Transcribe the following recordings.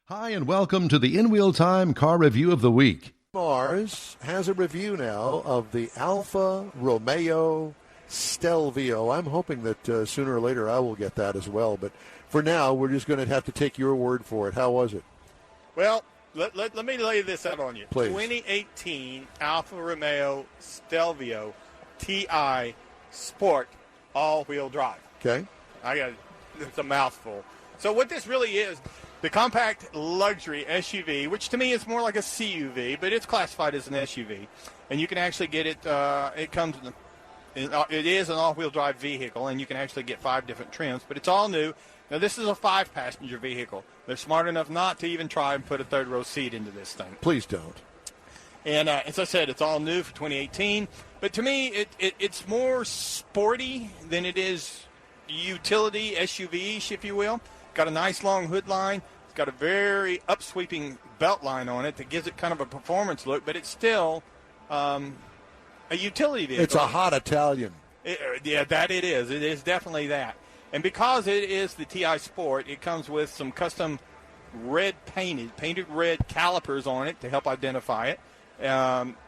Hi, and welcome to the In Wheel Time Car Review of the Week. Mars has a review now of the Alfa Romeo Stelvio. I'm hoping that sooner or later I will get that as well. But for now, we're just going to have to take your word for it. How was it? Well, let me lay this out on you. Please. 2018 Alfa Romeo Stelvio TI Sport all-wheel drive. Okay. It's a mouthful. So what this really is, the compact luxury SUV, which to me is more like a CUV, but it's classified as an SUV, and you can actually get it. It is an all-wheel drive vehicle, and you can actually get 5 different trims, but it's all new. Now, this is a 5-passenger vehicle. They're smart enough not to even try and put a third-row seat into this thing. Please don't. And as I said, it's all new for 2018. But to me, it's more sporty than it is utility SUV-ish, if you will. Got a nice long hood line. It's got a very upsweeping belt line on it that gives it kind of a performance look, but it's still a utility vehicle. It's a hot Italian. That it is. It is definitely that. And because it is the TI Sport, it comes with some custom painted red calipers on it to help identify it.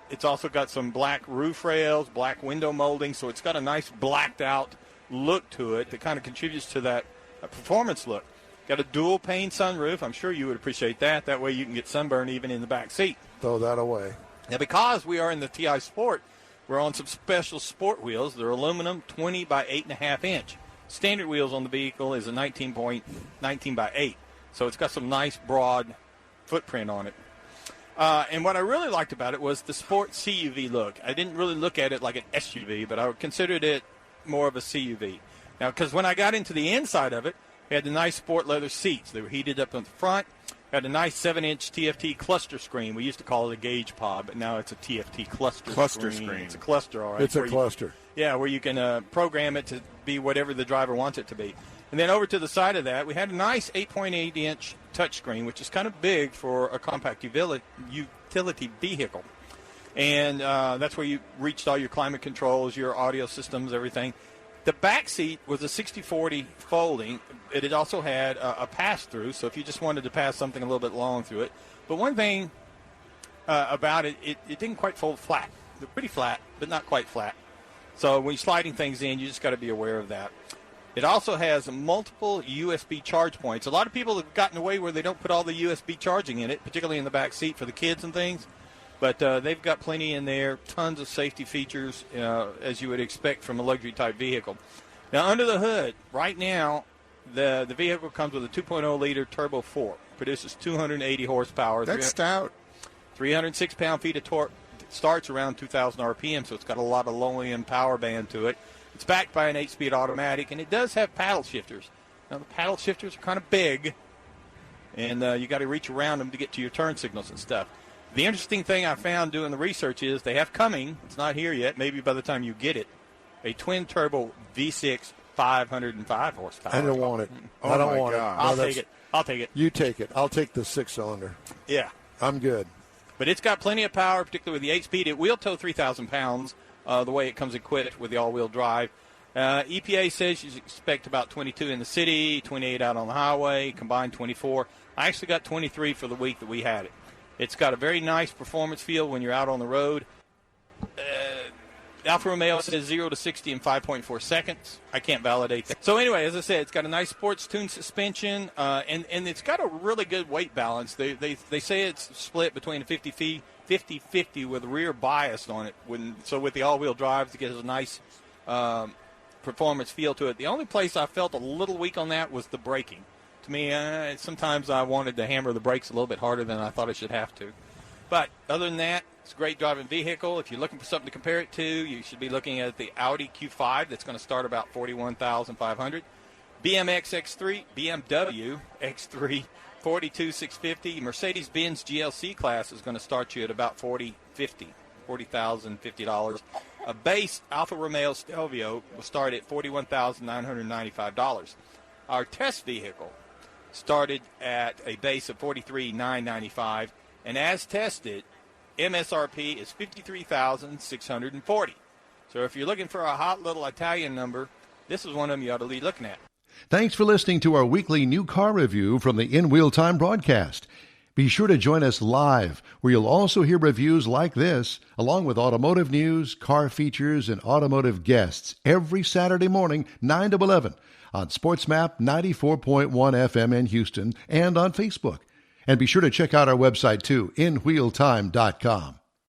It's also got some black roof rails, black window molding, so it's got a nice blacked out look to it that kind of contributes to that performance look. Got a dual pane sunroof. I'm sure you would appreciate that. That way you can get sunburn even in the back seat. Throw that away. Now, because we are in the TI Sport, we're on some special sport wheels. They're aluminum, 20 by 8.5 inch. Standard wheels on the vehicle is a 19 by 8. So it's got some nice broad footprint on it. And what I really liked about it was the sport CUV look. I didn't really look at it like an SUV, but I considered it more of a CUV. Now, because when I got into the inside of it, it had the nice sport leather seats. They were heated up in the front. Had a nice 7-inch TFT cluster screen. We used to call it a gauge pod, but now it's a TFT cluster screen. It's a cluster, all right. It's a cluster. Where you can program it to be whatever the driver wants it to be. And then over to the side of that, we had a nice 8.8-inch touchscreen, which is kind of big for a compact utility vehicle. And that's where you reached all your climate controls, your audio systems, everything. The back seat was a 60/40 folding. It also had a pass-through, so if you just wanted to pass something a little bit long through it. But one thing about it didn't quite fold flat. They're pretty flat, but not quite flat. So when you're sliding things in, you just got to be aware of that. It also has multiple USB charge points. A lot of people have gotten away where they don't put all the USB charging in it, particularly in the back seat for the kids and things. But they've got plenty in there, tons of safety features, as you would expect from a luxury-type vehicle. Now, under the hood, right now, the vehicle comes with a 2.0-liter Turbo 4. Produces 280 horsepower. That's stout. 306 pound-feet of torque. Starts around 2,000 RPM, so it's got a lot of low-end power band to it. It's backed by an 8-speed automatic, and it does have paddle shifters. Now, the paddle shifters are kind of big, and you got to reach around them to get to your turn signals and stuff. The interesting thing I found doing the research is they have coming, it's not here yet, maybe by the time you get it, a twin-turbo V6 505 horsepower. I don't want it. Oh I don't want it. I'll take it. I'll take it. You take it. I'll take the 6-cylinder. Yeah. I'm good. But it's got plenty of power, particularly with the 8-speed. It will tow 3,000 pounds the way it comes equipped with the all-wheel drive. EPA says you expect about 22 in the city, 28 out on the highway, combined 24. I actually got 23 for the week that we had it. It's got a very nice performance feel when you're out on the road. Alfa Romeo says 0 to 60 in 5.4 seconds. I can't validate that. So anyway, as I said, it's got a nice sports-tuned suspension, and it's got a really good weight balance. They say it's split between a 50-50 with rear bias on it. So with the all-wheel drive, it gets a nice performance feel to it. The only place I felt a little weak on that was the braking. To me, sometimes I wanted to hammer the brakes a little bit harder than I thought I should have to. But other than that, it's a great driving vehicle. If you're looking for something to compare it to, you should be looking at the Audi Q5 that's going to start about $41,500. BMW X3, $42,650. Mercedes-Benz GLC class is going to start you at about $40,050. A base Alfa Romeo Stelvio will start at $41,995. Our test vehicle started at a base of $43,995, and as tested, MSRP is $53,640. So if you're looking for a hot little Italian number, this is one of them you ought to be looking at. Thanks for listening to our weekly new car review from the In Wheel Time broadcast. Be sure to join us live, where you'll also hear reviews like this, along with automotive news, car features, and automotive guests every Saturday morning, 9 to 11, on SportsMap 94.1 FM in Houston and on Facebook. And be sure to check out our website, too, inwheeltime.com.